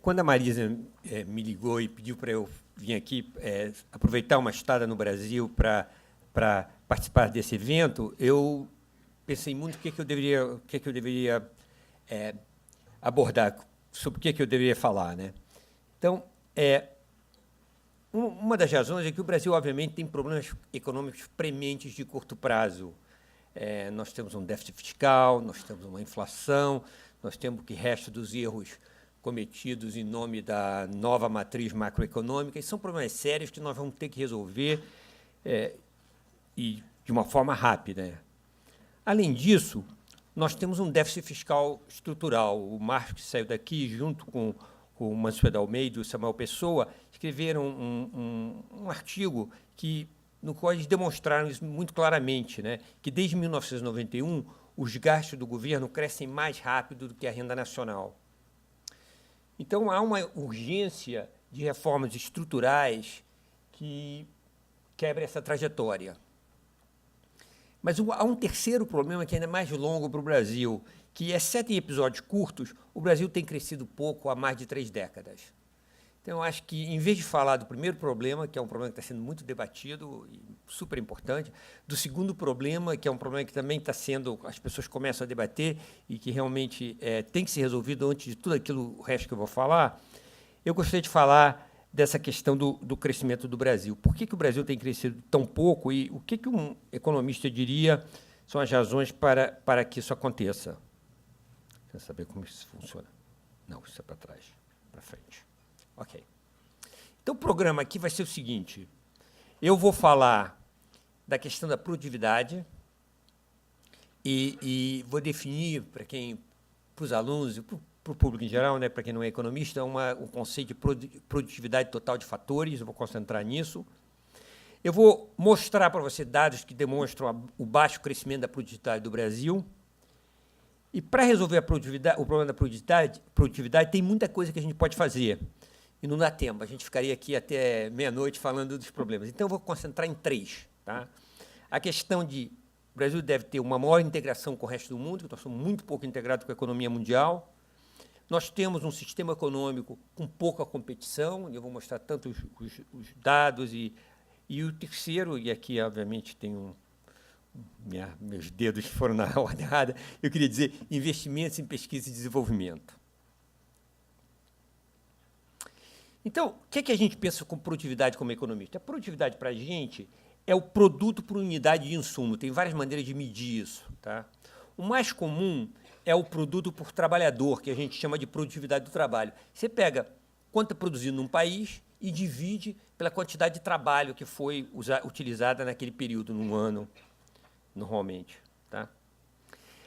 Quando a Marisa me ligou e pediu para eu vir aqui aproveitar uma estada no Brasil para participar desse evento, eu pensei muito o que eu deveria abordar, sobre o que eu deveria falar, né? Então, uma das razões é que o Brasil, obviamente, tem problemas econômicos prementes de curto prazo. Nós temos um déficit fiscal, nós temos uma inflação, nós temos o que resta dos erros cometidos em nome da nova matriz macroeconômica, e são problemas sérios que nós vamos ter que resolver e de uma forma rápida. Além disso, nós temos um déficit fiscal estrutural. O Marx, que saiu daqui, junto com o Mansueto Almeida e o Samuel Pessoa, escreveram um artigo no qual eles demonstraram isso muito claramente, né, que, desde 1991, os gastos do governo crescem mais rápido do que a renda nacional. Então, há uma urgência de reformas estruturais que quebra essa trajetória. Mas há um terceiro problema que ainda é mais longo para o Brasil, que exceto em episódios curtos, o Brasil tem crescido pouco há mais de 3 décadas. Então, eu acho que, em vez de falar do primeiro problema, que é um problema que está sendo muito debatido e super importante, do segundo problema, que é um problema que também está sendo, as pessoas começam a debater e que realmente tem que ser resolvido antes de tudo aquilo, o resto que eu vou falar, eu gostaria de falar dessa questão do crescimento do Brasil. Por que o Brasil tem crescido tão pouco e o que um economista diria são as razões para que isso aconteça? Quer saber como isso funciona? Não, isso é para trás, para frente. Ok. Então, o programa aqui vai ser o seguinte: eu vou falar da questão da produtividade e vou definir para os alunos e para o público em geral, né, para quem não é economista, um conceito de produtividade total de fatores. Eu vou concentrar nisso. Eu vou mostrar para você dados que demonstram o baixo crescimento da produtividade do Brasil. E, para resolver o problema da produtividade, tem muita coisa que a gente pode fazer. E não dá tempo, a gente ficaria aqui até meia-noite falando dos problemas. Então, eu vou concentrar em 3. Tá? A questão de o Brasil deve ter uma maior integração com o resto do mundo, que nós somos muito pouco integrados com a economia mundial. Nós temos um sistema econômico com pouca competição, e eu vou mostrar tanto os dados, e o terceiro, e aqui, obviamente, tem meus dedos foram na ordem errada, eu queria dizer investimentos em pesquisa e desenvolvimento. Então, o que a gente pensa com produtividade como economista? A produtividade, para a gente, é o produto por unidade de insumo. Tem várias maneiras de medir isso. Tá? O mais comum é o produto por trabalhador, que a gente chama de produtividade do trabalho. Você pega quanto é produzido num país e divide pela quantidade de trabalho que foi utilizada naquele período, num ano, normalmente. Tá?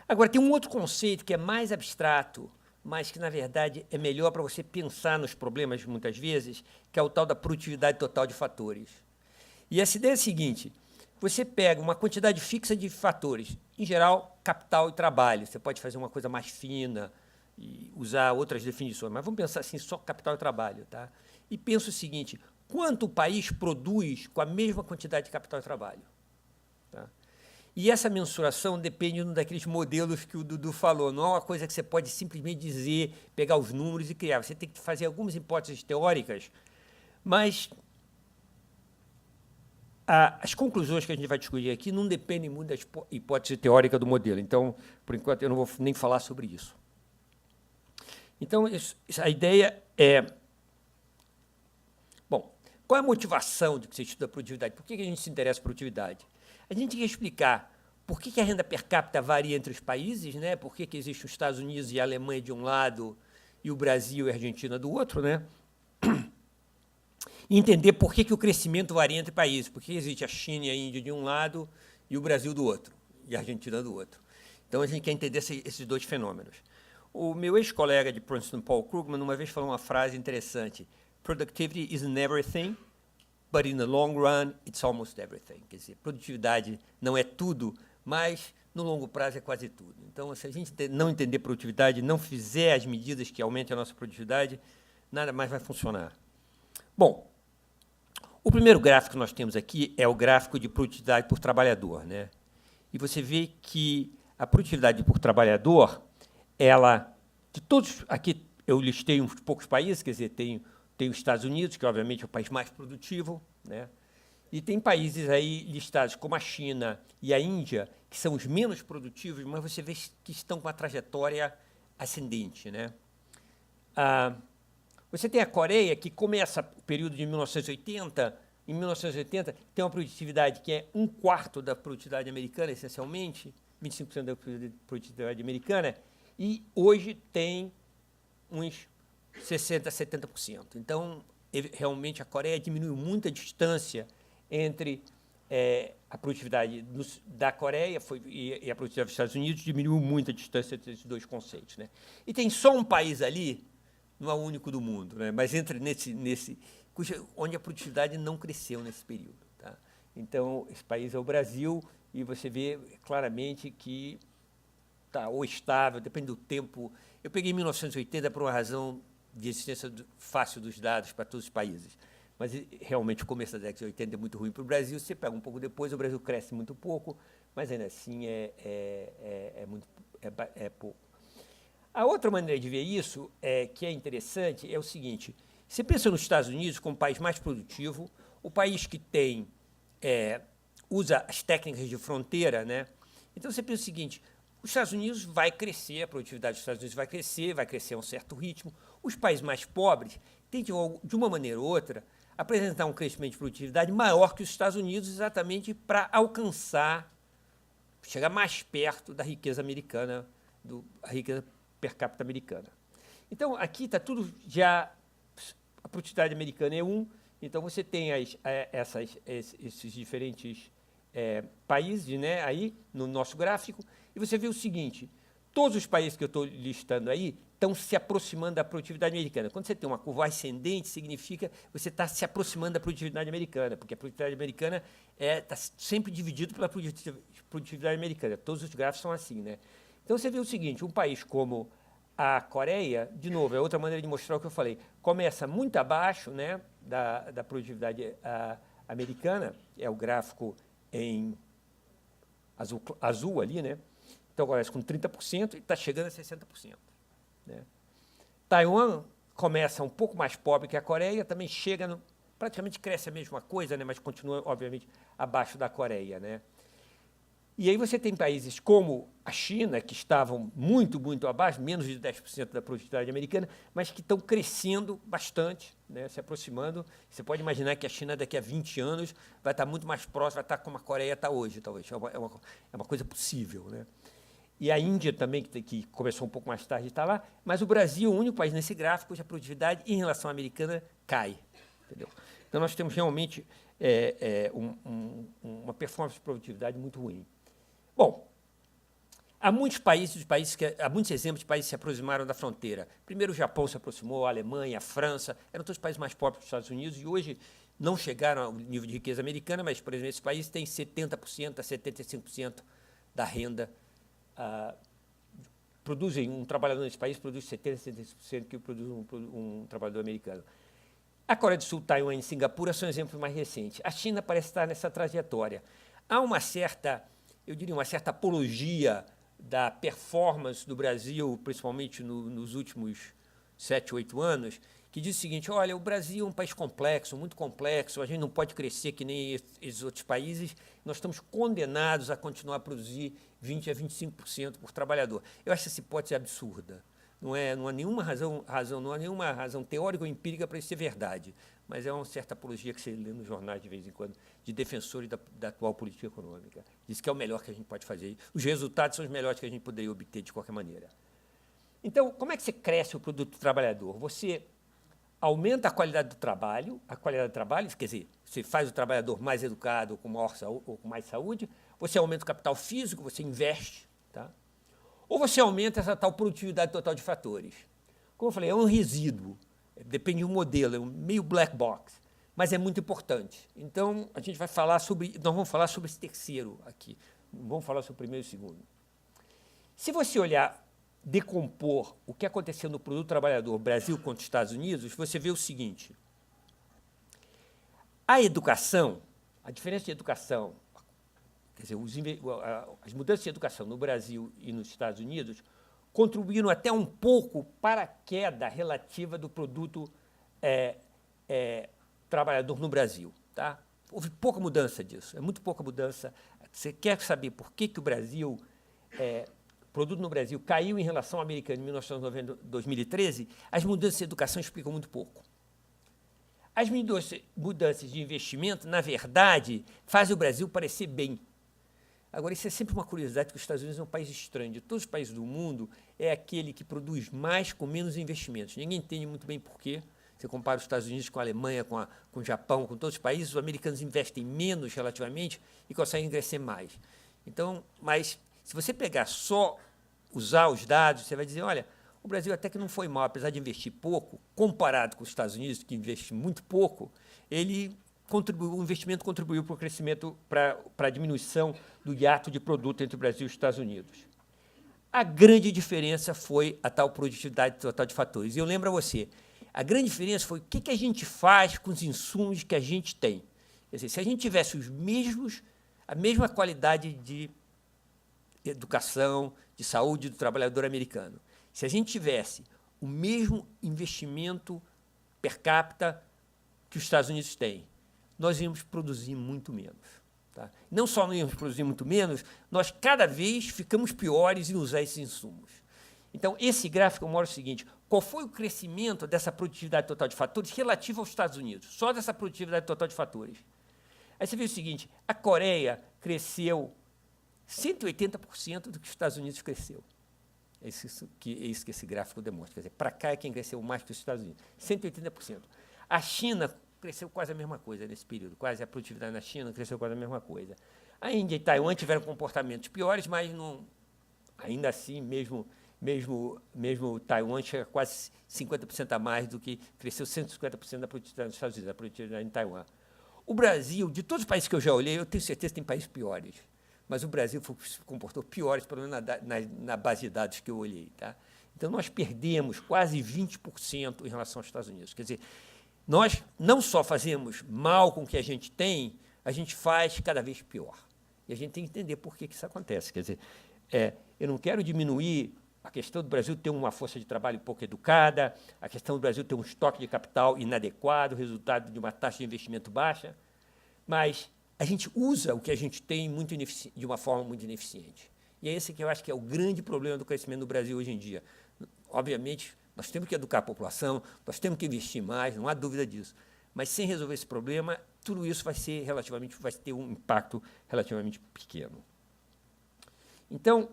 Agora, tem um outro conceito que é mais abstrato, mas que, na verdade, é melhor para você pensar nos problemas, muitas vezes, que é o tal da produtividade total de fatores. E essa ideia é a seguinte: você pega uma quantidade fixa de fatores, em geral, capital e trabalho. Você pode fazer uma coisa mais fina e usar outras definições, mas vamos pensar assim, só capital e trabalho. Tá? E pensa o seguinte: quanto o país produz com a mesma quantidade de capital e trabalho? Tá? E essa mensuração depende daqueles modelos que o Dudu falou. Não é uma coisa que você pode simplesmente dizer, pegar os números e criar. Você tem que fazer algumas hipóteses teóricas, mas as conclusões que a gente vai discutir aqui não dependem muito da hipótese teórica do modelo. Então, por enquanto, eu não vou nem falar sobre isso. Então, a ideia é... Bom, qual é a motivação de que você estuda a produtividade? Por que a gente se interessa por produtividade? A gente tem que explicar por que a renda per capita varia entre os países, né? Por que existe os Estados Unidos e a Alemanha de um lado e o Brasil e a Argentina do outro, né? E entender por que o crescimento varia entre países, por que existe a China e a Índia de um lado e o Brasil do outro, e a Argentina do outro. Então, a gente quer entender esses dois fenômenos. O meu ex-colega de Princeton, Paul Krugman, uma vez falou uma frase interessante: "Productivity isn't everything, but in the long run, it's almost everything." Quer dizer, produtividade não é tudo, mas no longo prazo é quase tudo. Então, se a gente não entender produtividade, não fizer as medidas que aumentem a nossa produtividade, nada mais vai funcionar. Bom, o primeiro gráfico que nós temos aqui é o gráfico de produtividade por trabalhador, né? E você vê que a produtividade por trabalhador, ela, de todos aqui, eu listei uns poucos países, quer dizer, tem os Estados Unidos, que obviamente é o país mais produtivo, né? E tem países aí listados como a China e a Índia, que são os menos produtivos, mas você vê que estão com uma trajetória ascendente, né? Você tem a Coreia, que começa o período de 1980, em 1980 tem uma produtividade que é 1/4 da produtividade americana, essencialmente, 25% da produtividade americana, e hoje tem uns 60%, 70%. Então, realmente, a Coreia diminuiu muito a distância entre a produtividade da Coreia e a produtividade dos Estados Unidos, diminuiu muito a distância entre esses dois conceitos, né? E tem só um país ali, não é o único do mundo, né? Mas entra onde a produtividade não cresceu nesse período, tá? Então, esse país é o Brasil, e você vê claramente que está ou estável, depende do tempo. Eu peguei 1980 por uma razão de existência fácil dos dados para todos os países, mas realmente o começo da década de 80 é muito ruim para o Brasil. Você pega um pouco depois, o Brasil cresce muito pouco, mas ainda assim é pouco. A outra maneira de ver isso, que é interessante, é o seguinte: você pensa nos Estados Unidos como o país mais produtivo, o país que usa as técnicas de fronteira, né? Então você pensa o seguinte: os Estados Unidos vai crescer, a produtividade dos Estados Unidos vai crescer a um certo ritmo. Os países mais pobres têm, de uma maneira ou outra, apresentar um crescimento de produtividade maior que os Estados Unidos, exatamente para chegar mais perto da riqueza americana, a riqueza per capita americana. Então, aqui está tudo já, a produtividade americana é 1, então você tem esses diferentes países, né, aí no nosso gráfico, e você vê o seguinte: todos os países que eu estou listando aí estão se aproximando da produtividade americana. Quando você tem uma curva ascendente, significa que você está se aproximando da produtividade americana, porque a produtividade americana está sempre dividida pela produtividade americana. Todos os gráficos são assim, né? Então, você vê o seguinte: um país como a Coreia, de novo, é outra maneira de mostrar o que eu falei, começa muito abaixo, né, da produtividade americana, é o gráfico em azul ali, né? Então, começa com 30% e está chegando a 60%. Né? Taiwan começa um pouco mais pobre que a Coreia, também chega, praticamente cresce a mesma coisa, né? Mas continua, obviamente, abaixo da Coreia, né? E aí você tem países como a China, que estavam muito, muito abaixo, menos de 10% da produtividade americana, mas que estão crescendo bastante, né, se aproximando. Você pode imaginar que a China, daqui a 20 anos, vai estar muito mais próxima, vai estar como a Coreia está hoje, talvez. É uma coisa possível, né? E a Índia também, que começou um pouco mais tarde, está lá, mas o Brasil, o único país nesse gráfico cuja produtividade, em relação à americana, cai. Entendeu? Então, nós temos realmente uma performance de produtividade muito ruim. Bom, há muitos exemplos de países que se aproximaram da fronteira. Primeiro o Japão se aproximou, a Alemanha, a França, eram todos países mais pobres que os Estados Unidos, e hoje não chegaram ao nível de riqueza americana, mas, por exemplo, esses países têm 70% a 75% da renda. Um trabalhador nesse país produz 70% a 75% que produz um trabalhador americano. A Coreia do Sul, Taiwan e Singapura são exemplos mais recentes. A China parece estar nessa trajetória. Há uma certa apologia da performance do Brasil, principalmente nos últimos 7, 8 anos, que diz o seguinte: olha, o Brasil é um país complexo, muito complexo, a gente não pode crescer que nem esses outros países, nós estamos condenados a continuar a produzir 20% a 25% por trabalhador. Eu acho essa hipótese absurda. Não há nenhuma razão teórica ou empírica para isso ser verdade, mas é uma certa apologia que você lê nos jornais de vez em quando, de defensores da atual política econômica. Diz que é o melhor que a gente pode fazer. Os resultados são os melhores que a gente poderia obter de qualquer maneira. Então, como é que você cresce o produto do trabalhador? Você aumenta a qualidade do trabalho, quer dizer, você faz o trabalhador mais educado, com maior saúde, ou com mais saúde, você aumenta o capital físico, você investe, tá? Ou você aumenta essa tal produtividade total de fatores. Como eu falei, é um resíduo, depende do modelo, é um meio black box, mas é muito importante. Então, nós vamos falar sobre esse terceiro aqui, não vamos falar sobre o primeiro e o segundo. Se você decompor o que aconteceu no produto trabalhador Brasil contra os Estados Unidos, você vê o seguinte: a diferença de educação, quer dizer, as mudanças de educação no Brasil e nos Estados Unidos contribuíram até um pouco para a queda relativa do produto trabalhador no Brasil. Tá? Houve pouca mudança disso, é muito pouca mudança. Você quer saber por que o Brasil, o produto no Brasil caiu em relação ao americano em 1990, 2013? As mudanças de educação explicam muito pouco. As mudanças de investimento, na verdade, fazem o Brasil parecer bem. Agora, isso é sempre uma curiosidade, que os Estados Unidos é um país estranho. De todos os países do mundo, é aquele que produz mais com menos investimentos. Ninguém entende muito bem por quê. Você compara os Estados Unidos com a Alemanha, com o Japão, com todos os países, os americanos investem menos relativamente e conseguem crescer mais. Então, mas se você pegar só, usar os dados, você vai dizer, olha, o Brasil até que não foi mal, apesar de investir pouco, comparado com os Estados Unidos, que investe muito pouco, o investimento contribuiu para o crescimento, para a diminuição do hiato de produto entre o Brasil e os Estados Unidos. A grande diferença foi a tal produtividade total de fatores. E eu lembro a você, a grande diferença foi o que a gente faz com os insumos que a gente tem. Quer dizer, se a gente tivesse a mesma qualidade de educação, de saúde do trabalhador americano, se a gente tivesse o mesmo investimento per capita que os Estados Unidos têm, nós íamos produzir muito menos. Tá? Não só não íamos produzir muito menos, nós cada vez ficamos piores em usar esses insumos. Então, esse gráfico mostra o seguinte, qual foi o crescimento dessa produtividade total de fatores relativo aos Estados Unidos, só dessa produtividade total de fatores. Aí você vê o seguinte, a Coreia cresceu 180% do que os Estados Unidos cresceu. É isso que esse gráfico demonstra. Quer dizer, para cá é quem cresceu mais que os Estados Unidos, 180%. A China cresceu quase a mesma coisa nesse período, quase a produtividade na China cresceu quase a mesma coisa. A Índia e Taiwan tiveram comportamentos piores, mas não, ainda assim, mesmo Taiwan chega a quase 50% a mais do que cresceu 150% da produtividade dos Estados Unidos, a produtividade em Taiwan. O Brasil, de todos os países que eu já olhei, eu tenho certeza que tem países piores, mas o Brasil se comportou piores, pelo menos na base de dados que eu olhei. Tá? Então, nós perdemos quase 20% em relação aos Estados Unidos. Quer dizer, nós não só fazemos mal com o que a gente tem, a gente faz cada vez pior. E a gente tem que entender por que isso acontece. Quer dizer, eu não quero diminuir a questão do Brasil ter uma força de trabalho pouco educada, a questão do Brasil ter um estoque de capital inadequado, resultado de uma taxa de investimento baixa, mas a gente usa o que a gente tem de uma forma muito ineficiente. E é esse que eu acho que é o grande problema do crescimento do Brasil hoje em dia. Obviamente, nós temos que educar a população, nós temos que investir mais, não há dúvida disso. Mas, sem resolver esse problema, tudo isso vai ter um impacto relativamente pequeno. Então,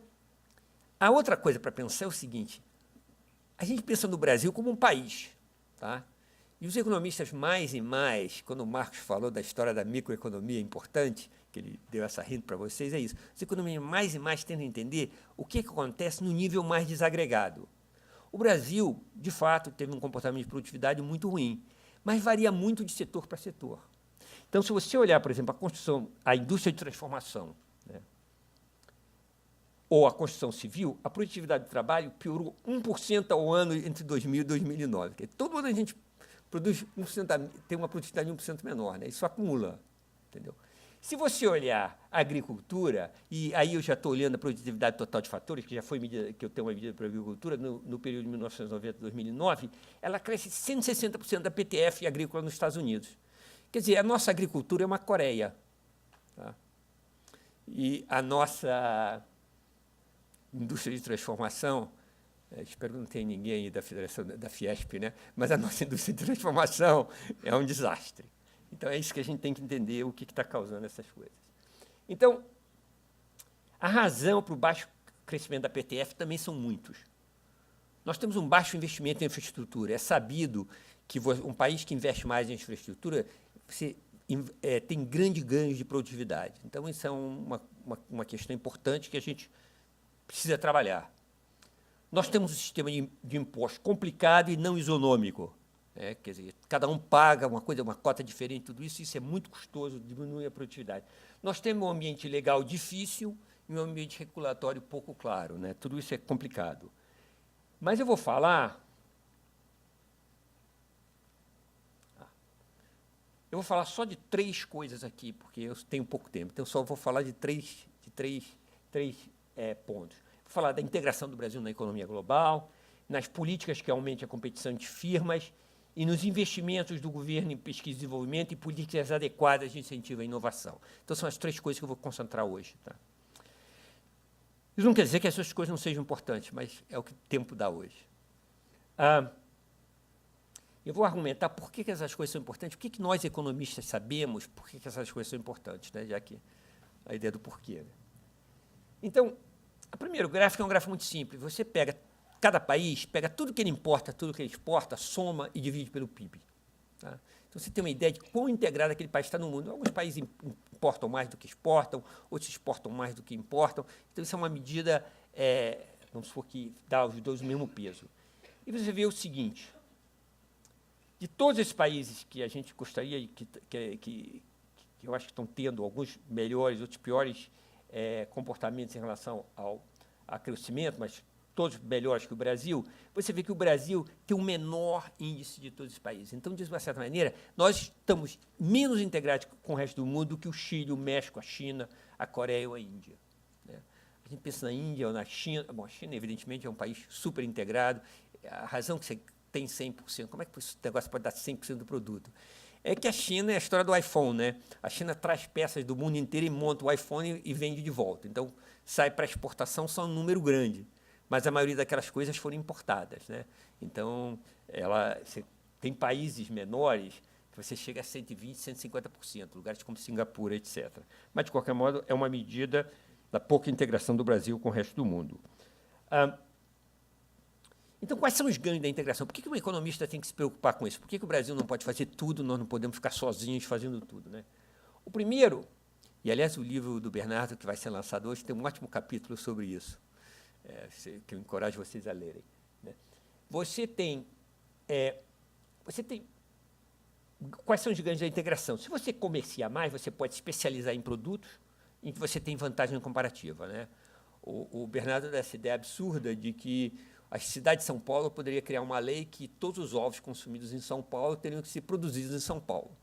a outra coisa para pensar é o seguinte, a gente pensa no Brasil como um país. Tá? E os economistas mais e mais, quando o Marcos falou da história da microeconomia importante, que ele deu essa hint para vocês, é isso. Os economistas mais e mais tentam entender o que acontece no nível mais desagregado. O Brasil, de fato, teve um comportamento de produtividade muito ruim, mas varia muito de setor para setor. Então, se você olhar, por exemplo, a indústria de transformação, né, ou a construção civil, a produtividade do trabalho piorou 1% ao ano entre 2000 e 2009. Porque todo ano a gente produz 1%, tem uma produtividade de 1% menor, né? Isso acumula, entendeu? Se você olhar a agricultura, e aí eu já estou olhando a produtividade total de fatores, que já foi medida, que eu tenho uma medida para a agricultura, no período de 1990 a 2009, ela cresce 160% da PTF agrícola nos Estados Unidos. Quer dizer, a nossa agricultura é uma Coreia. Tá? E a nossa indústria de transformação, espero que não tenha ninguém aí da Federação, da Fiesp, né? Mas a nossa indústria de transformação é um desastre. Então, é isso que a gente tem que entender, o que está causando essas coisas. Então, a razão para o baixo crescimento da PTF também são muitos. Nós temos um baixo investimento em infraestrutura. É sabido que um país que investe mais em infraestrutura tem grandes ganhos de produtividade. Então, isso é uma questão importante que a gente precisa trabalhar. Nós temos um sistema de imposto complicado e não isonômico. Quer dizer, cada um paga uma cota diferente, tudo isso é muito custoso, diminui a produtividade. Nós temos um ambiente legal difícil e um ambiente regulatório pouco claro, né? Tudo isso é complicado. Mas eu vou falar só de 3 coisas aqui, porque eu tenho pouco tempo, então só vou falar de três pontos. Vou falar da integração do Brasil na economia global, nas políticas que aumentem a competição de firmas e nos investimentos do governo em pesquisa e desenvolvimento e políticas adequadas de incentivo à inovação. Então, são as 3 coisas que eu vou concentrar hoje. Tá? Isso não quer dizer que essas coisas não sejam importantes, mas é o que o tempo dá hoje. Eu vou argumentar por que essas coisas são importantes, por que nós, economistas, sabemos por que essas coisas são importantes, né? Já que a ideia do porquê. Né? Então, o primeiro gráfico é um gráfico muito simples. Você pega cada país, pega tudo que ele importa, tudo que ele exporta, soma e divide pelo PIB. Tá? Então, você tem uma ideia de quão integrado aquele país está no mundo. Alguns países importam mais do que exportam, outros exportam mais do que importam. Então, isso é uma medida, vamos supor que dá aos dois o mesmo peso. E você vê o seguinte, de todos esses países que a gente gostaria, que eu acho que estão tendo alguns melhores, outros piores comportamentos em relação a crescimento, mas todos melhores que o Brasil, você vê que o Brasil tem o menor índice de todos os países. Então, de uma certa maneira, nós estamos menos integrados com o resto do mundo do que o Chile, o México, a China, a Coreia ou a Índia. Né? A gente pensa na Índia ou na China. Bom, a China, evidentemente, é um país super integrado. A razão que você tem 100%, como é que esse negócio pode dar 100% do produto? É que a China é a história do iPhone, né? A China traz peças do mundo inteiro e monta o iPhone e vende de volta. Então, sai para exportação só um número grande. Mas a maioria daquelas coisas foram importadas, né? Então, você tem países menores que você chega a 120%, 150%, lugares como Singapura, etc. Mas, de qualquer modo, é uma medida da pouca integração do Brasil com o resto do mundo. Então, quais são os ganhos da integração? Por que um economista tem que se preocupar com isso? Por que o Brasil não pode fazer tudo, nós não podemos ficar sozinhos fazendo tudo? Né? O primeiro, e, aliás, o livro do Bernardo, que vai ser lançado hoje, tem um ótimo capítulo sobre isso, que eu encorajo vocês a lerem. Né? Você tem... Quais são os ganhos da integração? Se você comerciar mais, você pode especializar em produtos em que você tem vantagem comparativa. Né? O Bernardo dá essa ideia absurda de que a cidade de São Paulo poderia criar uma lei que todos os ovos consumidos em São Paulo teriam que ser produzidos em São Paulo.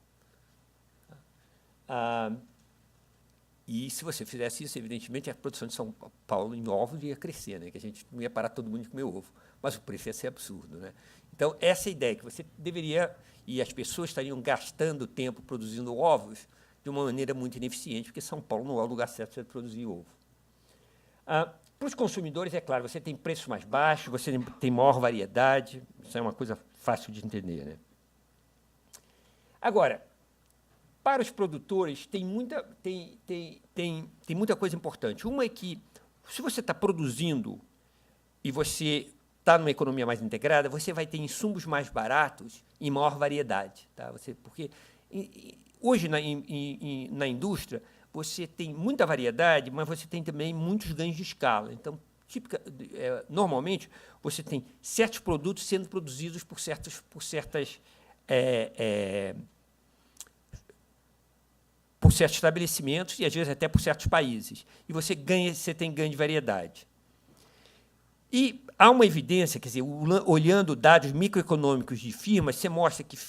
E, se você fizesse isso, evidentemente, a produção de São Paulo em ovos ia crescer, né? Que a gente não ia parar todo mundo de comer ovo, mas o preço ia ser absurdo. Né? Então, essa ideia que você deveria, e as pessoas estariam gastando tempo produzindo ovos de uma maneira muito ineficiente, porque São Paulo não é o lugar certo para produzir ovo. Para os consumidores, é claro, você tem preços mais baixos, você tem maior variedade, isso é uma coisa fácil de entender. Né? Agora, para os produtores, tem muita coisa importante. Uma é que, se você está produzindo e você está numa economia mais integrada, você vai ter insumos mais baratos e maior variedade. Tá? Porque hoje, na indústria, você tem muita variedade, mas você tem também muitos ganhos de escala. Então, normalmente, você tem certos produtos sendo produzidos por certos estabelecimentos e, às vezes, até por certos países. E você tem ganho de variedade. E há uma evidência, quer dizer, olhando dados microeconômicos de firmas, você mostra que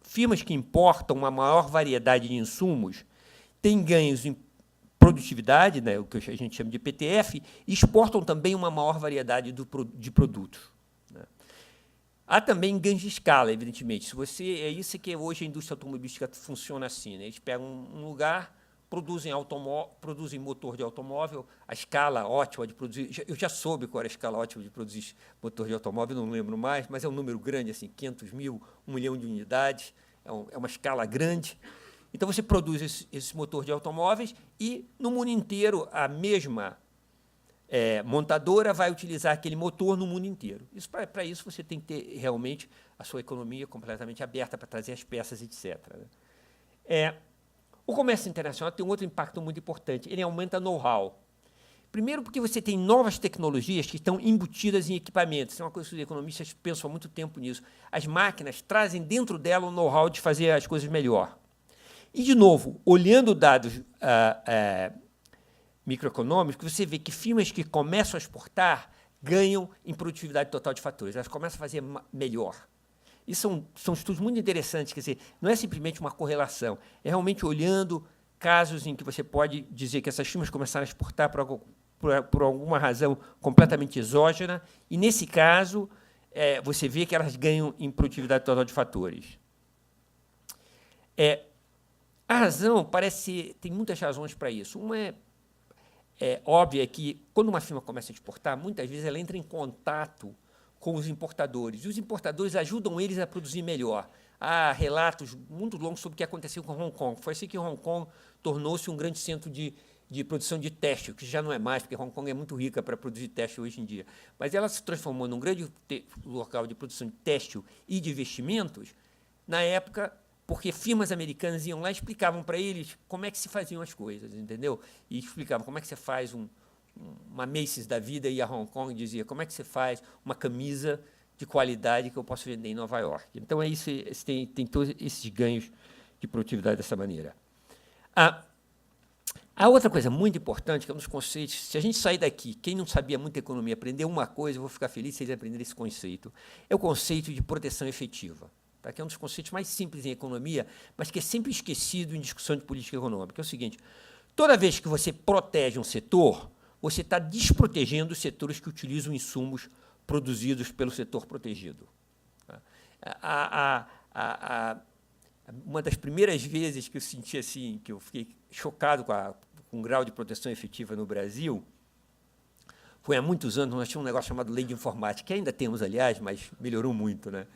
firmas que importam uma maior variedade de insumos têm ganhos em produtividade, né, o que a gente chama de PTF, e exportam também uma maior variedade de produtos. Né. Há também ganhos de escala, evidentemente. É isso que hoje a indústria automobilística funciona assim. Né? Eles pegam um lugar, produzem motor de automóvel, a escala ótima de produzir... Eu já soube qual era a escala ótima de produzir motor de automóvel, não lembro mais, mas é um número grande, assim, 500 mil, 1 milhão de unidades, é uma escala grande. Então, você produz esse motor de automóveis e, no mundo inteiro, a mesma montadora vai utilizar aquele motor no mundo inteiro. Para isso, você tem que ter, realmente, a sua economia completamente aberta para trazer as peças, etc. Né? O comércio internacional tem um outro impacto muito importante. Ele aumenta know-how. Primeiro, porque você tem novas tecnologias que estão embutidas em equipamentos. Isso é uma coisa que os economistas pensam há muito tempo nisso. As máquinas trazem dentro dela o know-how de fazer as coisas melhor. E, de novo, olhando dados microeconômicos, você vê que firmas que começam a exportar ganham em produtividade total de fatores. Elas começam a fazer melhor. Isso são estudos muito interessantes. Quer dizer, não é simplesmente uma correlação. É realmente olhando casos em que você pode dizer que essas firmas começaram a exportar por por alguma razão completamente exógena, e, nesse caso, você vê que elas ganham em produtividade total de fatores. A razão tem muitas razões para isso. Uma é óbvia, que, quando uma firma começa a exportar, muitas vezes ela entra em contato com os importadores, e os importadores ajudam eles a produzir melhor. Há relatos muito longos sobre o que aconteceu com Hong Kong. Foi assim que Hong Kong tornou-se um grande centro de produção de têxtil, que já não é mais, porque Hong Kong é muito rica para produzir têxtil hoje em dia. Mas ela se transformou num grande local de produção de têxtil e de vestimentos, na época, porque firmas americanas iam lá e explicavam para eles como é que se faziam as coisas, entendeu? E explicavam como é que você faz uma Macy's da vida, e a Hong Kong dizia como é que você faz uma camisa de qualidade que eu posso vender em Nova York. Então, isso, tem todos esses ganhos de produtividade dessa maneira. A outra coisa muito importante, que é um dos conceitos, se a gente sair daqui, quem não sabia muito economia, aprender uma coisa, eu vou ficar feliz se eles aprenderem esse conceito, é o conceito de proteção efetiva, tá? Que é um dos conceitos mais simples em economia, mas que é sempre esquecido em discussão de política econômica. É o seguinte: toda vez que você protege um setor, você está desprotegendo os setores que utilizam insumos produzidos pelo setor protegido. Uma das primeiras vezes que eu senti assim, que eu fiquei chocado com o grau de proteção efetiva no Brasil, foi há muitos anos. Nós tínhamos um negócio chamado Lei de Informática, que ainda temos, aliás, mas melhorou muito, né?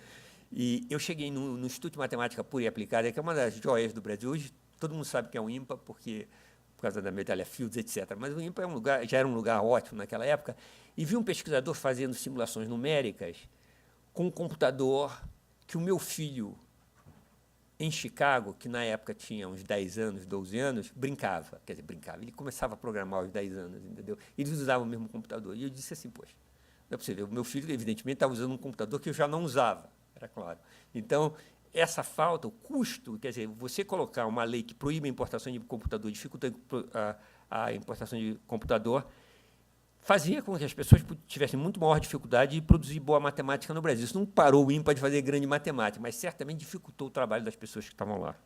E eu cheguei no Instituto de Matemática Pura e Aplicada, que é uma das joias do Brasil. Hoje todo mundo sabe que é um IMPA, por causa da medalha Fields, etc. Mas o IMPA já era um lugar ótimo naquela época, e vi um pesquisador fazendo simulações numéricas com um computador que o meu filho, em Chicago, que na época tinha uns 10 anos, 12 anos, brincava. Quer dizer, brincava. Ele começava a programar aos 10 anos, entendeu? Eles usavam o mesmo computador. E eu disse assim, poxa, dá para você ver, o meu filho, evidentemente, estava usando um computador que eu já não usava, era claro. Então, essa falta, o custo, quer dizer, você colocar uma lei que proíbe a importação de computador, dificulta a importação de computador, fazia com que as pessoas tivessem muito maior dificuldade de produzir boa matemática no Brasil. Isso não parou o IMPA de fazer grande matemática, mas certamente dificultou o trabalho das pessoas que estavam lá.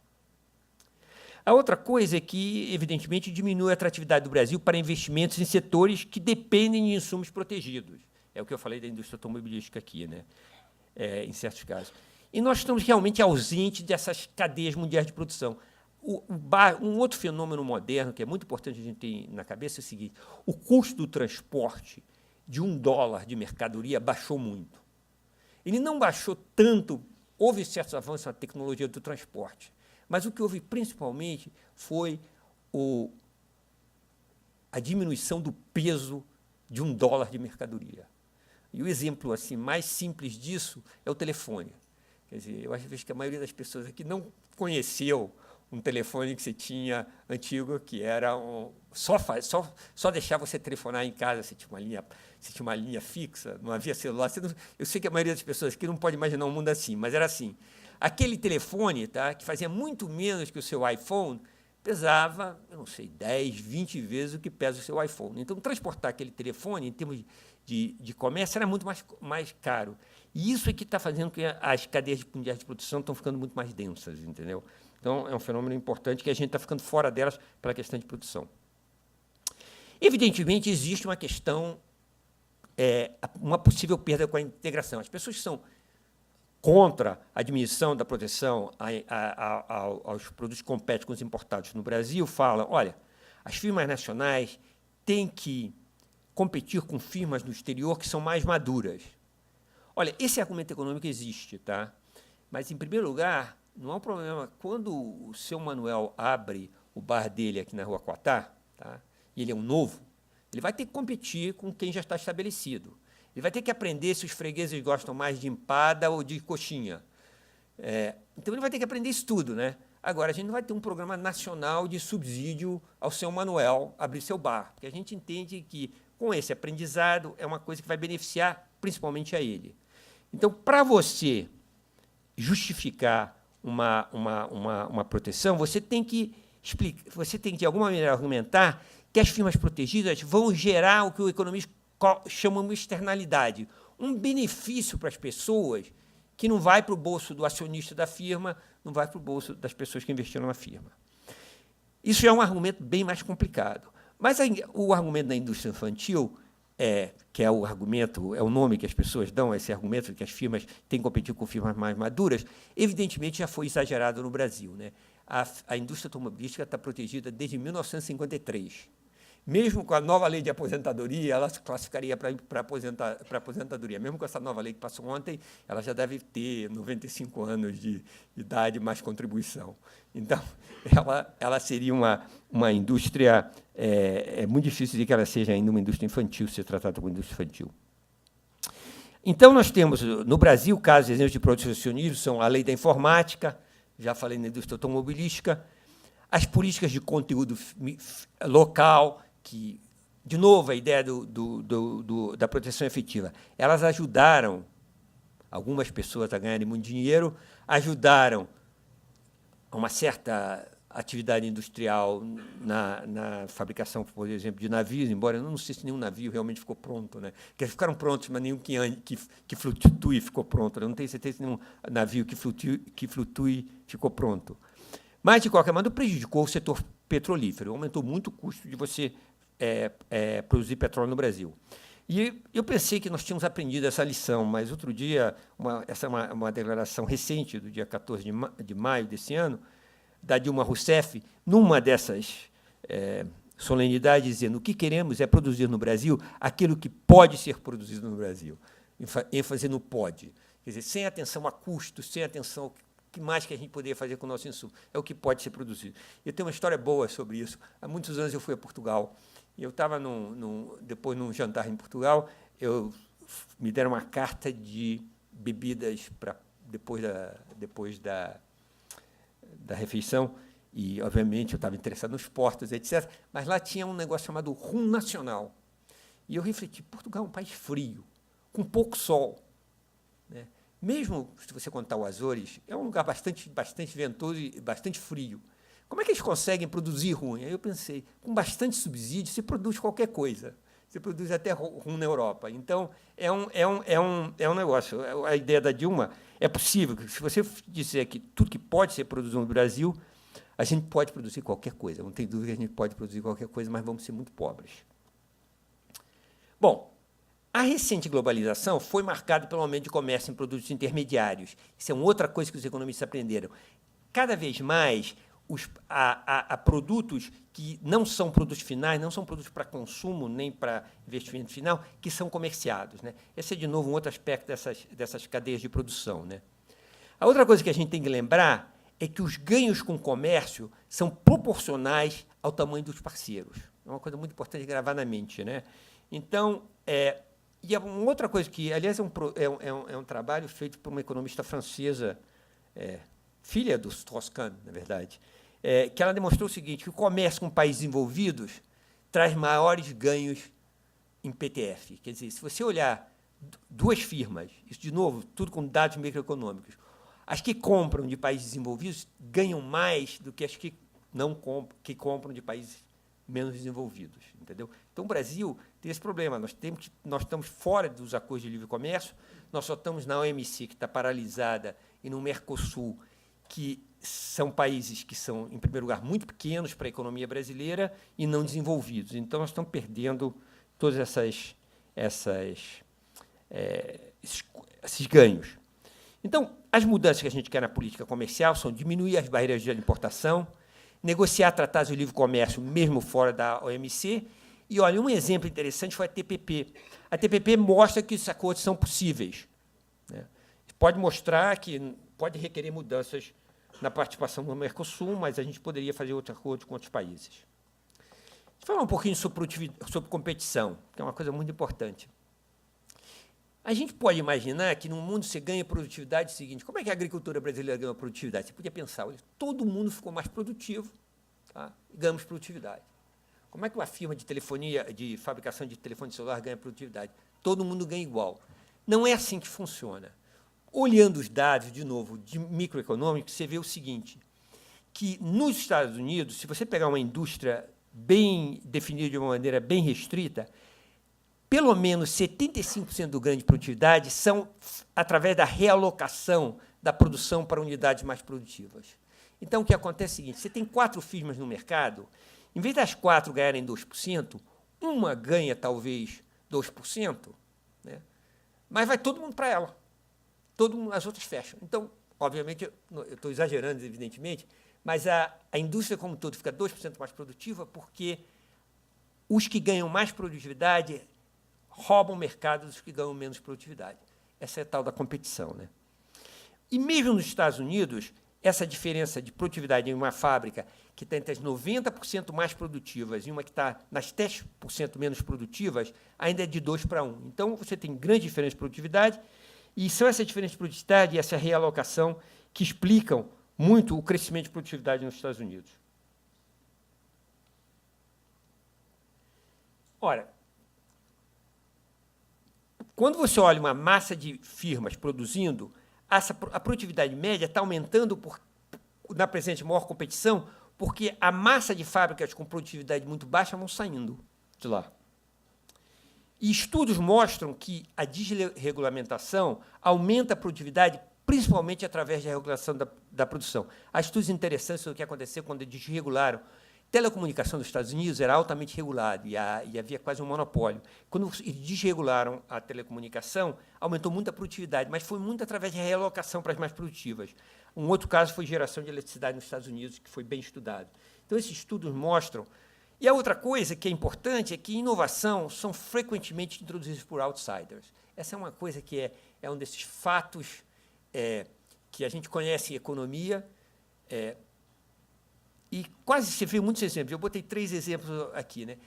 A outra coisa é que, evidentemente, diminui a atratividade do Brasil para investimentos em setores que dependem de insumos protegidos. É o que eu falei da indústria automobilística aqui, né? Em certos casos. E nós estamos realmente ausentes dessas cadeias mundiais de produção. Um outro fenômeno moderno, que é muito importante a gente ter na cabeça, é o seguinte: o custo do transporte de $1 de mercadoria baixou muito. Ele não baixou tanto, houve certos avanços na tecnologia do transporte, mas o que houve principalmente foi a diminuição do peso de $1 de mercadoria. E o exemplo assim, mais simples disso é o telefone. Quer dizer, eu acho que a maioria das pessoas aqui não conheceu um telefone que você tinha antigo, que era só deixava você telefonar em casa, você tinha uma linha fixa, não havia celular. Eu sei que a maioria das pessoas aqui não pode imaginar um mundo assim, mas era assim. Aquele telefone, tá, que fazia muito menos que o seu iPhone, pesava, eu não sei, 10, 20 vezes o que pesa o seu iPhone. Então, transportar aquele telefone, em termos de comércio, era muito mais caro. E isso é que está fazendo com que as cadeias mundiais de produção estão ficando muito mais densas, entendeu? Então, é um fenômeno importante que a gente está ficando fora delas pela questão de produção. Evidentemente, existe uma questão, uma possível perda com a integração. As pessoas que são contra a diminuição da proteção aos produtos que competem com os importados no Brasil falam, olha, as firmas nacionais têm que competir com firmas no exterior que são mais maduras. Olha, esse argumento econômico existe, tá? Mas, em primeiro lugar, não há um problema. Quando o seu Manuel abre o bar dele aqui na Rua Coatá, tá? E ele é um novo, ele vai ter que competir com quem já está estabelecido. Ele vai ter que aprender se os fregueses gostam mais de empada ou de coxinha. Então, ele vai ter que aprender isso tudo, né? Agora, a gente não vai ter um programa nacional de subsídio ao seu Manuel abrir seu bar, porque a gente entende que, com esse aprendizado, é uma coisa que vai beneficiar principalmente a ele. Então, para você justificar uma proteção, você tem que explicar, você tem que, de alguma maneira, argumentar que as firmas protegidas vão gerar o que o economista chama de externalidade, um benefício para as pessoas que não vai para o bolso do acionista da firma, não vai para o bolso das pessoas que investiram na firma. Isso é um argumento bem mais complicado, Mas o argumento da indústria infantil, que é o argumento, é o nome que as pessoas dão a esse argumento de que as firmas têm que competir com firmas mais maduras, evidentemente já foi exagerado no Brasil, né? A indústria automobilística está protegida desde 1953. Mesmo com a nova lei de aposentadoria, ela se classificaria para aposentadoria. Mesmo com essa nova lei que passou ontem, ela já deve ter 95 anos de idade mais contribuição. Então, ela seria uma indústria... É muito difícil de que ela seja ainda uma indústria infantil, ser tratada como indústria infantil. Então, nós temos, no Brasil, casos, exemplos de protecionismo são a lei da informática, já falei na indústria automobilística, as políticas de conteúdo local, que, de novo, a ideia da proteção efetiva, elas ajudaram algumas pessoas a ganharem muito dinheiro, ajudaram a uma certa atividade industrial na fabricação, por exemplo, de navios, embora eu não sei se nenhum navio realmente ficou pronto, né? Porque eles ficaram prontos, mas nenhum que flutue ficou pronto. Eu não tenho certeza se nenhum navio que flutue ficou pronto. Mas, de qualquer modo, prejudicou o setor petrolífero, aumentou muito o custo de você produzir petróleo no Brasil. E eu pensei que nós tínhamos aprendido essa lição, mas outro dia, essa é uma declaração recente, do dia 14 de maio desse ano, da Dilma Rousseff, numa dessas solenidades, dizendo: o que queremos é produzir no Brasil aquilo que pode ser produzido no Brasil. ênfase no pode. Quer dizer, sem atenção a custos, sem atenção ao que mais que a gente poderia fazer com o nosso insumo. É o que pode ser produzido. Eu tenho uma história boa sobre isso. Há muitos anos eu fui a Portugal. E eu estava, depois, num jantar em Portugal, me deram uma carta de bebidas para depois da refeição, e, obviamente, eu estava interessado nos portos, etc. Mas lá tinha um negócio chamado rum nacional. E eu refleti: Portugal é um país frio, com pouco sol, né? Mesmo se você contar os Açores, é um lugar bastante ventoso e bastante frio. Como é que eles conseguem produzir rum? Aí eu pensei, com bastante subsídio, se produz qualquer coisa. Se produz até rum na Europa. Então, é um negócio. A ideia da Dilma é possível. Se você disser que tudo que pode ser produzido no Brasil, a gente pode produzir qualquer coisa. Não tem dúvida que a gente pode produzir qualquer coisa, mas vamos ser muito pobres. Bom, a recente globalização foi marcada pelo aumento de comércio em produtos intermediários. Isso é uma outra coisa que os economistas aprenderam. Cada vez mais, a produtos que não são produtos finais, não são produtos para consumo, nem para investimento final, que são comerciados, né? Esse é, de novo, um outro aspecto dessas cadeias de produção, né? A outra coisa que a gente tem que lembrar é que os ganhos com o comércio são proporcionais ao tamanho dos parceiros. É uma coisa muito importante de gravar na mente, né? Então, e uma outra coisa que, aliás, é um trabalho feito por uma economista francesa, filha do Strauss-Kahn, na verdade, que ela demonstrou o seguinte: que o comércio com países desenvolvidos traz maiores ganhos em PTF. Quer dizer, se você olhar duas firmas, isso, de novo, tudo com dados microeconômicos, as que compram de países desenvolvidos ganham mais do que as que compram de países menos desenvolvidos, entendeu? Então, o Brasil tem esse problema. Nós estamos fora dos acordos de livre comércio, nós só estamos na OMC, que está paralisada, e no Mercosul, que são países que são, em primeiro lugar, muito pequenos para a economia brasileira e não desenvolvidos. Então, nós estamos perdendo todos esses ganhos. Então, as mudanças que a gente quer na política comercial são diminuir as barreiras de importação, negociar tratados de livre comércio mesmo fora da OMC. E, olha, um exemplo interessante foi a TPP. A TPP mostra que esses acordos são possíveis, né? Pode mostrar que pode requerer mudanças na participação no Mercosul, mas a gente poderia fazer outro acordo com outros países. Vou falar um pouquinho sobre competição, que é uma coisa muito importante. A gente pode imaginar que, num mundo, você ganha produtividade, é o seguinte: como é que a agricultura brasileira ganhou produtividade? Você podia pensar: olha, todo mundo ficou mais produtivo, tá? E ganhamos produtividade. Como é que uma firma de telefonia, de fabricação de telefone celular ganha produtividade? Todo mundo ganha igual. Não é assim que funciona. Olhando os dados, de novo, de microeconômicos, você vê o seguinte: que nos Estados Unidos, se você pegar uma indústria bem definida de uma maneira bem restrita, pelo menos 75% do ganho de produtividade são através da realocação da produção para unidades mais produtivas. Então, o que acontece é o seguinte: você tem 4 firmas no mercado Em vez das 4 ganharem 2%, uma ganha talvez 2%, né? Mas vai todo mundo para ela. As outras fecham. Então, obviamente, eu estou exagerando, evidentemente, mas a indústria como um todo fica 2% mais produtiva porque os que ganham mais produtividade roubam o mercado dos que ganham menos produtividade. Essa é a tal da competição, né? E mesmo nos Estados Unidos, essa diferença de produtividade em uma fábrica que está entre as 90% mais produtivas e uma que está nas 10% menos produtivas, ainda é de 2 para 1. Então, você tem grande diferença de produtividade, e são essas diferenças de produtividade e essa realocação que explicam muito o crescimento de produtividade nos Estados Unidos. Ora, quando você olha uma massa de firmas produzindo, a produtividade média está aumentando na presença de maior competição, porque a massa de fábricas com produtividade muito baixa vão saindo de lá. E estudos mostram que a desregulamentação aumenta a produtividade, principalmente através da regulação da produção. Há estudos interessantes sobre o que aconteceu quando desregularam. Telecomunicação dos Estados Unidos era altamente regulada e havia quase um monopólio. Quando eles desregularam a telecomunicação, aumentou muito a produtividade, mas foi muito através de realocação para as mais produtivas. Um outro caso foi geração de eletricidade nos Estados Unidos, que foi bem estudado. Então, esses estudos mostram. E a outra coisa que é importante é que inovação são frequentemente introduzidas por outsiders. Essa é uma coisa que é um desses fatos que a gente conhece em economia, e quase se vê muitos exemplos. Eu botei 3 exemplos aqui, né?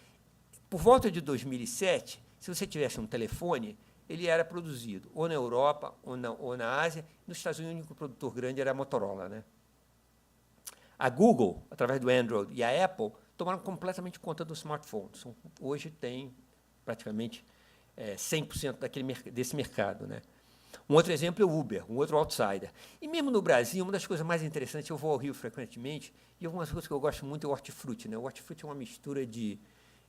Por volta de 2007, se você tivesse um telefone, ele era produzido ou na Europa ou na Ásia. Nos Estados Unidos, o único produtor grande era a Motorola, né? A Google, através do Android, e a Apple tomaram completamente conta do smartphone. Hoje tem praticamente 100% desse mercado, né? Um outro exemplo é o Uber, um outro outsider. E mesmo no Brasil, uma das coisas mais interessantes, eu vou ao Rio frequentemente, e algumas coisas que eu gosto muito é o hortifruti, né? O hortifruti é uma mistura de...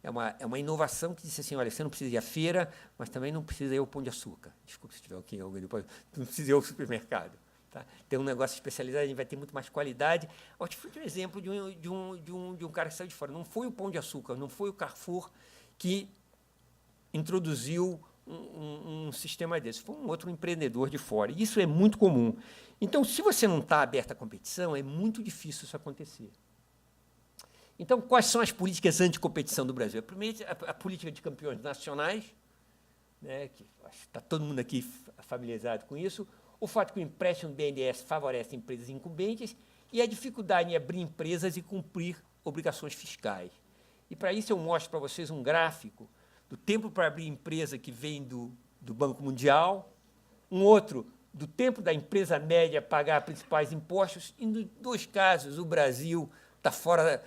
É uma inovação que diz assim, olha, você não precisa ir à feira, mas também não precisa ir ao Pão de Açúcar. Desculpa se tiver alguém depois. Não precisa ir ao supermercado. Tá? Tem um negócio especializado, a gente vai ter muito mais qualidade. O hortifruti é um exemplo de um cara que saiu de fora. Não foi o Pão de Açúcar, não foi o Carrefour que introduziu um sistema desse. Foi um outro empreendedor de fora. E isso é muito comum. Então, se você não está aberto à competição, é muito difícil isso acontecer. Então, quais são as políticas anticompetição do Brasil? Primeiro, a política de campeões nacionais, né, que está todo mundo aqui familiarizado com isso, o fato que o empréstimo do BNDES favorece empresas incumbentes e a dificuldade em abrir empresas e cumprir obrigações fiscais. E, para isso, eu mostro para vocês um gráfico do tempo para abrir empresa que vem do Banco Mundial, um outro do tempo da empresa média pagar principais impostos, e, nos 2 casos, o Brasil está fora.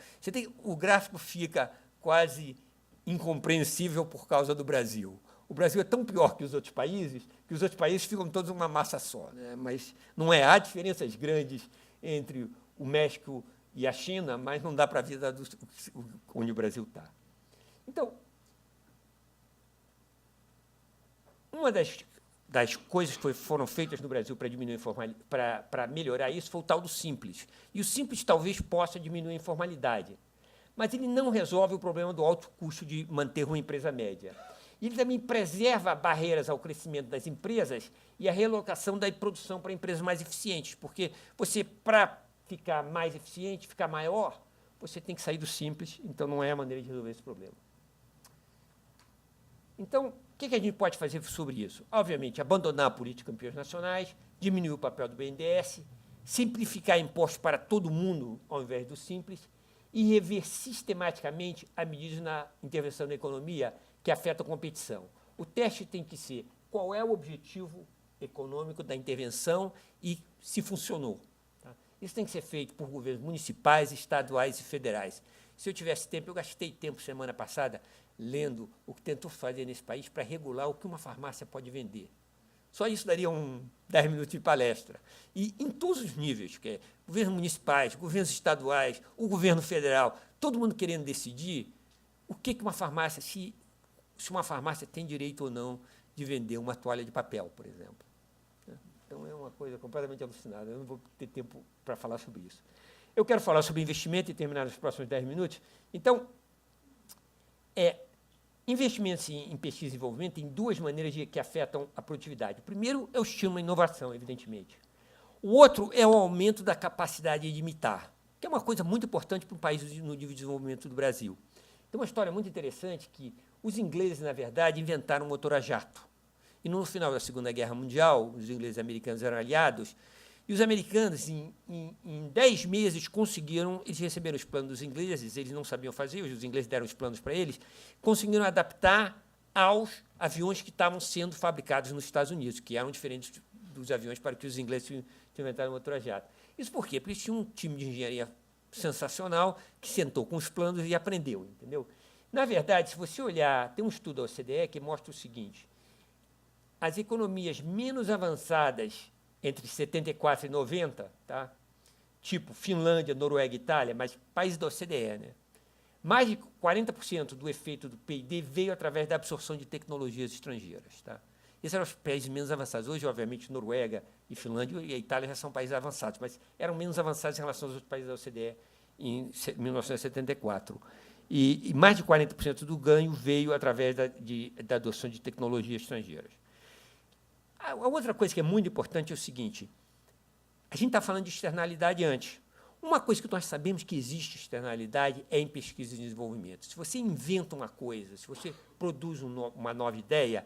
O gráfico fica quase incompreensível por causa do Brasil. O Brasil é tão pior que os outros países ficam todos uma massa só, né? Mas não é. Há diferenças grandes entre o México e a China, mas não dá para ver onde o Brasil está. Então, uma das coisas que foram feitas no Brasil para diminuir para melhorar isso foi o tal do Simples. E o Simples talvez possa diminuir a informalidade, mas ele não resolve o problema do alto custo de manter uma empresa média. Ele também preserva barreiras ao crescimento das empresas e a realocação da produção para empresas mais eficientes, porque você, para ficar mais eficiente, ficar maior, você tem que sair do Simples, então não é a maneira de resolver esse problema. Então, o que a gente pode fazer sobre isso? Obviamente, abandonar a política de campeões nacionais, diminuir o papel do BNDES, simplificar impostos para todo mundo, ao invés do Simples, e rever sistematicamente a medida na intervenção na economia que afeta a competição. O teste tem que ser qual é o objetivo econômico da intervenção e se funcionou. Tá? Isso tem que ser feito por governos municipais, estaduais e federais. Se eu tivesse tempo, eu gastei tempo semana passada lendo o que tentou fazer nesse país para regular o que uma farmácia pode vender. Só isso daria 10 minutos de palestra. E em todos os níveis, que é governos municipais, governos estaduais, o governo federal, todo mundo querendo decidir o que uma farmácia, se uma farmácia tem direito ou não de vender uma toalha de papel, por exemplo. Então, é uma coisa completamente alucinada. Eu não vou ter tempo para falar sobre isso. Eu quero falar sobre investimento e terminar nos próximos 10 minutos. Então, investimentos em pesquisa e desenvolvimento tem duas maneiras que afetam a produtividade. O primeiro é o estímulo à inovação, evidentemente. O outro é o aumento da capacidade de imitar, que é uma coisa muito importante para um país no nível de desenvolvimento do Brasil. Tem uma história muito interessante que os ingleses, na verdade, inventaram o motor a jato. E no final da Segunda Guerra Mundial, os ingleses e americanos eram aliados, e os americanos, em 10 meses, conseguiram, eles receberam os planos dos ingleses, eles não sabiam fazer, os ingleses deram os planos para eles, conseguiram adaptar aos aviões que estavam sendo fabricados nos Estados Unidos, que eram diferentes dos aviões para que os ingleses inventaram o motor a jato. Isso por quê? Porque eles tinham um time de engenharia sensacional que sentou com os planos e aprendeu, entendeu? Na verdade, se você olhar, tem um estudo da OCDE que mostra o seguinte: as economias menos avançadas entre 74 e 90, tá? Tipo Finlândia, Noruega e Itália, mas países da OCDE, né? Mais de 40% do efeito do PIB veio através da absorção de tecnologias estrangeiras. Tá? Esses eram os países menos avançados. Hoje, obviamente, Noruega e Finlândia e a Itália já são países avançados, mas eram menos avançados em relação aos outros países da OCDE em 1974. E mais de 40% do ganho veio através da adoção de tecnologias estrangeiras. A outra coisa que é muito importante é o seguinte: a gente está falando de externalidade antes. Uma coisa que nós sabemos que existe externalidade é em pesquisa e desenvolvimento. Se você inventa uma coisa, se você produz uma nova ideia,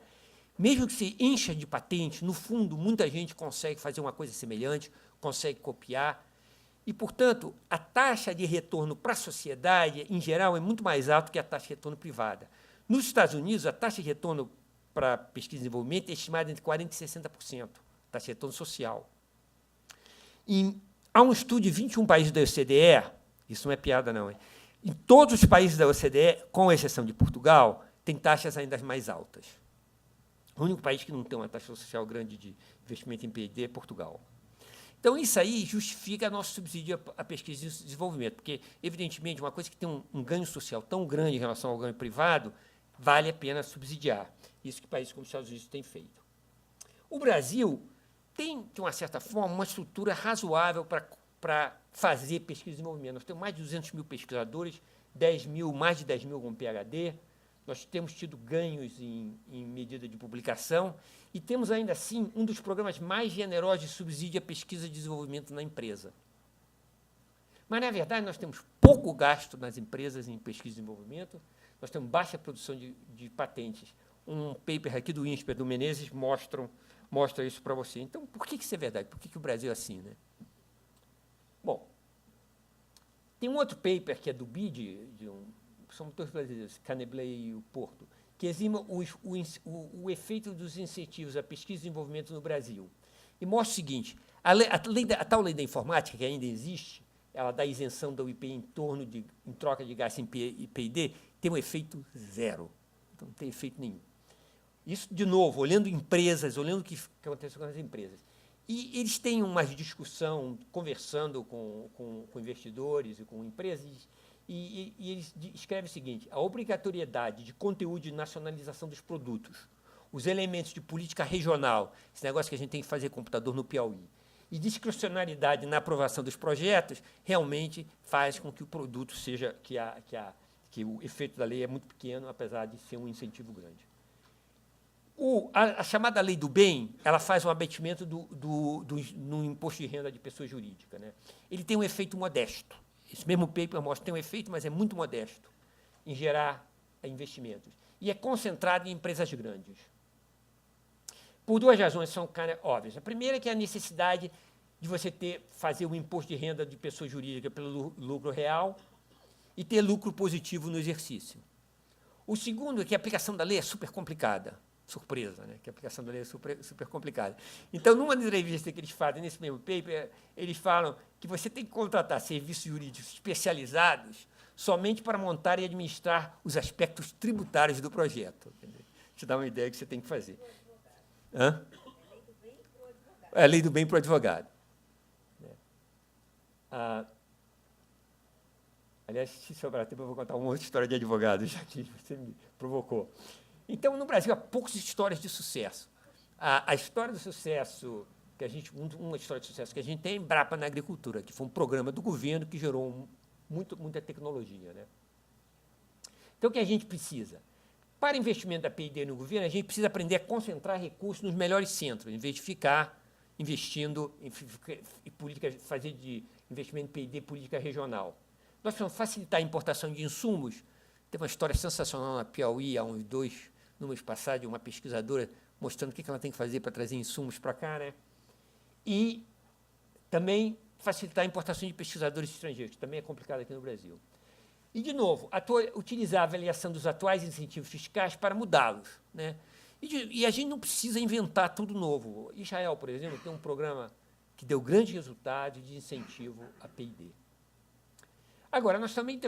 mesmo que você encha de patente, no fundo, muita gente consegue fazer uma coisa semelhante, consegue copiar. E, portanto, a taxa de retorno para a sociedade, em geral, é muito mais alta que a taxa de retorno privada. Nos Estados Unidos, a taxa de retorno para pesquisa e desenvolvimento é estimada entre 40% e 60%, taxa de retorno social. Há um estudo de 21 países da OCDE, isso não é piada, não. Em todos os países da OCDE, com exceção de Portugal, tem taxas ainda mais altas. O único país que não tem uma taxa social grande de investimento em P&D é Portugal. Então, isso aí justifica nosso subsídio à pesquisa e desenvolvimento, porque, evidentemente, uma coisa que tem um ganho social tão grande em relação ao ganho privado, vale a pena subsidiar. Isso que países como os Estados Unidos têm feito. O Brasil tem, de uma certa forma, uma estrutura razoável para fazer pesquisa e desenvolvimento. Nós temos mais de 200 mil pesquisadores, mais de 10 mil com PhD, nós temos tido ganhos em medida de publicação e temos, ainda assim, um dos programas mais generosos de subsídio à pesquisa e desenvolvimento na empresa. Mas, na verdade, nós temos pouco gasto nas empresas em pesquisa e desenvolvimento, nós temos baixa produção de patentes. Um paper aqui do INSPER, do Menezes, mostra isso para você. Então, por que isso é verdade? Por que o Brasil é assim, né? Bom, tem um outro paper que é do BID, são dois brasileiros, Caneblé e o Porto, que exima o efeito dos incentivos à pesquisa e desenvolvimento no Brasil. E mostra o seguinte: a tal lei da informática, que ainda existe, ela dá isenção da UIP em troca de gasto em P&D, tem um efeito zero. Então, não tem efeito nenhum. Isso, de novo, olhando empresas, olhando o que acontece com as empresas. E eles têm uma discussão, conversando com investidores e com empresas, e eles escrevem o seguinte: a obrigatoriedade de conteúdo de nacionalização dos produtos, os elementos de política regional, esse negócio que a gente tem que fazer computador no Piauí, e discricionariedade na aprovação dos projetos, realmente faz com que o produto seja, que o efeito da lei é muito pequeno, apesar de ser um incentivo grande. A chamada lei do bem, ela faz um abatimento no imposto de renda de pessoa jurídica, né? Ele tem um efeito modesto. Esse mesmo paper mostra que tem um efeito, mas é muito modesto em gerar investimentos. E é concentrado em empresas grandes. Por duas razões são óbvias. A primeira é que é a necessidade de você fazer o imposto de renda de pessoa jurídica pelo lucro real e ter lucro positivo no exercício. O segundo é que a aplicação da lei é super complicada. Surpresa, né? Que a aplicação da lei é super complicada. Então, numa entrevista que eles fazem nesse mesmo paper, eles falam que você tem que contratar serviços jurídicos especializados somente para montar e administrar os aspectos tributários do projeto. Te dá uma ideia que você tem que fazer. Hã? É a lei do bem para o advogado. Aliás, se sobrar tempo, eu vou contar uma outra história de advogado, já que você me provocou. Então, no Brasil, há poucas histórias de sucesso. A história do sucesso que a gente, uma história de sucesso que a gente tem é Embrapa na agricultura, que foi um programa do governo que gerou muita tecnologia, né? Então, o que a gente precisa? Para investimento da P&D no governo, a gente precisa aprender a concentrar recursos nos melhores centros, em vez de ficar investindo em política, fazer de investimento em P&D política regional. Nós precisamos facilitar a importação de insumos. Teve uma história sensacional na Piauí, há uns 2 números passados, de uma pesquisadora mostrando o que ela tem que fazer para trazer insumos para cá, né? E também facilitar a importação de pesquisadores estrangeiros, que também é complicado aqui no Brasil. E, de novo, utilizar a avaliação dos atuais incentivos fiscais para mudá-los, né? E a gente não precisa inventar tudo novo. Israel, por exemplo, tem um programa que deu grande resultado de incentivo à P&D. Agora, nós também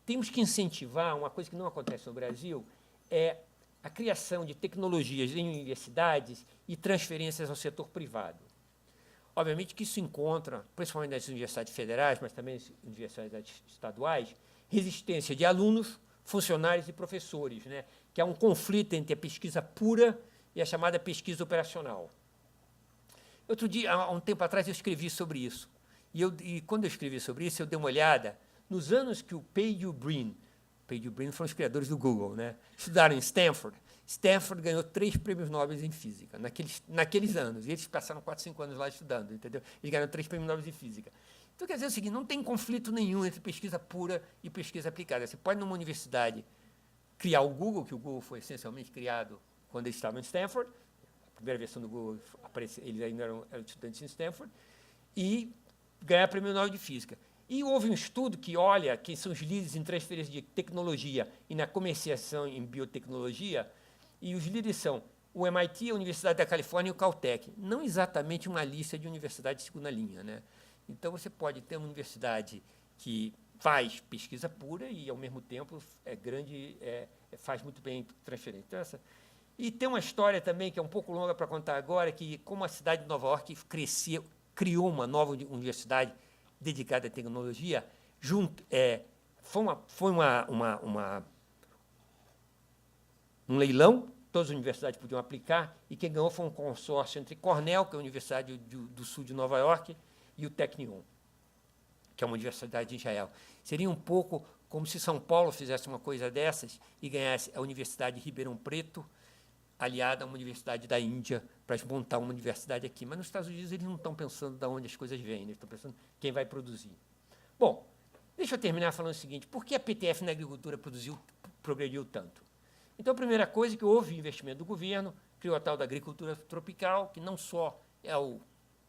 temos que incentivar uma coisa que não acontece no Brasil, é a criação de tecnologias em universidades e transferências ao setor privado. Obviamente que isso encontra, principalmente nas universidades federais, mas também nas universidades estaduais, resistência de alunos, funcionários e professores, né? Que há um conflito entre a pesquisa pura e a chamada pesquisa operacional. Outro dia, há um tempo atrás, eu escrevi sobre isso. E quando eu escrevi sobre isso, eu dei uma olhada nos anos que o Pei e o Brin foram os criadores do Google, né? Estudaram em Stanford. Stanford ganhou 3 prêmios Nobel em física, naqueles anos. E eles passaram 4, 5 anos lá estudando, entendeu? Eles ganharam 3 prêmios Nobel em física. Então, quer dizer o seguinte, não tem conflito nenhum entre pesquisa pura e pesquisa aplicada. Você pode, numa universidade, criar o Google, que o Google foi essencialmente criado quando eles estavam em Stanford, a primeira versão do Google, eles ainda eram estudantes em Stanford, e ganhar prêmio Nobel de Física. E houve um estudo que olha quem são os líderes em transferência de tecnologia e na comercialização em biotecnologia, e os líderes são o MIT, a Universidade da Califórnia e o Caltech. Não exatamente uma lista de universidades de segunda linha, né? Então, você pode ter uma universidade que faz pesquisa pura e, ao mesmo tempo, é grande, faz muito bem transferência. Então, e tem uma história também, que é um pouco longa para contar agora, que, como a cidade de Nova York criou uma nova universidade dedicada à tecnologia, foi um leilão, todas as universidades podiam aplicar, e quem ganhou foi um consórcio entre Cornell, que é a Universidade do Sul de Nova York, e o Technion, que é uma universidade de Israel. Seria um pouco como se São Paulo fizesse uma coisa dessas e ganhasse a Universidade de Ribeirão Preto, aliada a uma universidade da Índia, para montar uma universidade aqui. Mas nos Estados Unidos eles não estão pensando de onde as coisas vêm, eles estão pensando quem vai produzir. Bom, deixa eu terminar falando o seguinte, por que a PTF na agricultura progrediu tanto? Então, a primeira coisa é que houve investimento do governo, criou a tal da agricultura tropical, que não só é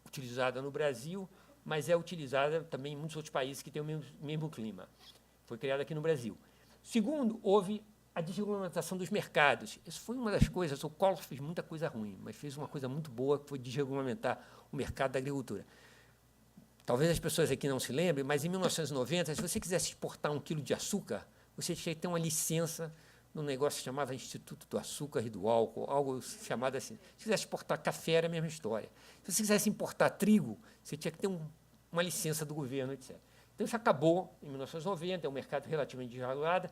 utilizada no Brasil, mas é utilizada também em muitos outros países que têm o mesmo clima. Foi criada aqui no Brasil. Segundo, houve a desregulamentação dos mercados. Isso foi uma das coisas, o Collor fez muita coisa ruim, mas fez uma coisa muito boa, que foi desregulamentar o mercado da agricultura. Talvez as pessoas aqui não se lembrem, mas em 1990, se você quisesse exportar 1 quilo de açúcar, você tinha que ter uma licença num negócio que chamava Instituto do Açúcar e do Álcool, algo chamado assim. Se quisesse exportar café, era a mesma história. Se você quisesse importar trigo, você tinha que ter uma licença do governo, etc. Então, isso acabou em 1990, é um mercado relativamente desregulado.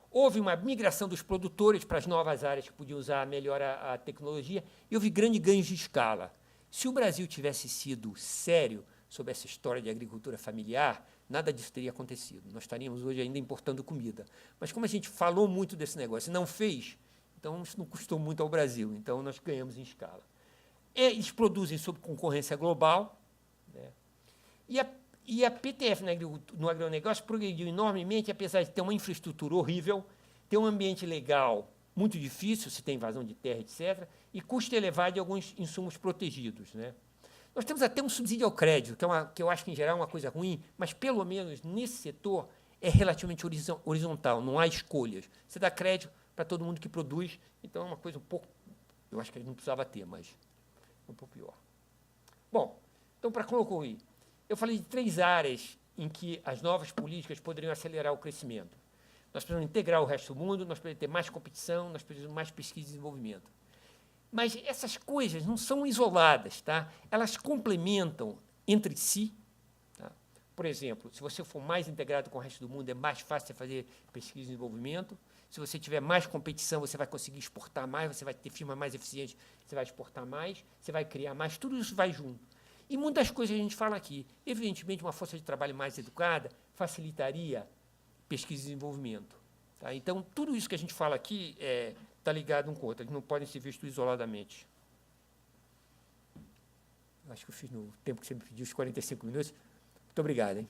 Houve uma migração dos produtores para as novas áreas que podiam usar melhor a tecnologia, e houve grandes ganhos de escala. Se o Brasil tivesse sido sério sobre essa história de agricultura familiar, nada disso teria acontecido. Nós estaríamos hoje ainda importando comida. Mas como a gente falou muito desse negócio e não fez, então isso não custou muito ao Brasil, então nós ganhamos em escala. Eles produzem sob concorrência global, né? E a PTF no agronegócio progrediu enormemente, apesar de ter uma infraestrutura horrível, ter um ambiente legal muito difícil, se tem invasão de terra, etc., e custo elevado de alguns insumos protegidos, né? Nós temos até um subsídio ao crédito, que eu acho que, em geral, é uma coisa ruim, mas, pelo menos, nesse setor, é relativamente horizontal, não há escolhas. Você dá crédito para todo mundo que produz, então é uma coisa um pouco... Eu acho que a gente não precisava ter, mas é um pouco pior. Bom, então, para concluir, eu falei de 3 áreas em que as novas políticas poderiam acelerar o crescimento. Nós precisamos integrar o resto do mundo, nós precisamos ter mais competição, nós precisamos mais pesquisa e desenvolvimento. Mas essas coisas não são isoladas, tá? Elas complementam entre si. Tá? Por exemplo, se você for mais integrado com o resto do mundo, é mais fácil você fazer pesquisa e desenvolvimento. Se você tiver mais competição, você vai conseguir exportar mais, você vai ter firma mais eficiente, você vai exportar mais, você vai criar mais, tudo isso vai junto. E muitas coisas a gente fala aqui. Evidentemente, uma força de trabalho mais educada facilitaria pesquisa e desenvolvimento. Tá? Então, tudo isso que a gente fala aqui está ligado um com o outro, eles não podem ser vistos isoladamente. Eu acho que eu fiz no tempo que você me pediu, os 45 minutos. Muito obrigado, hein?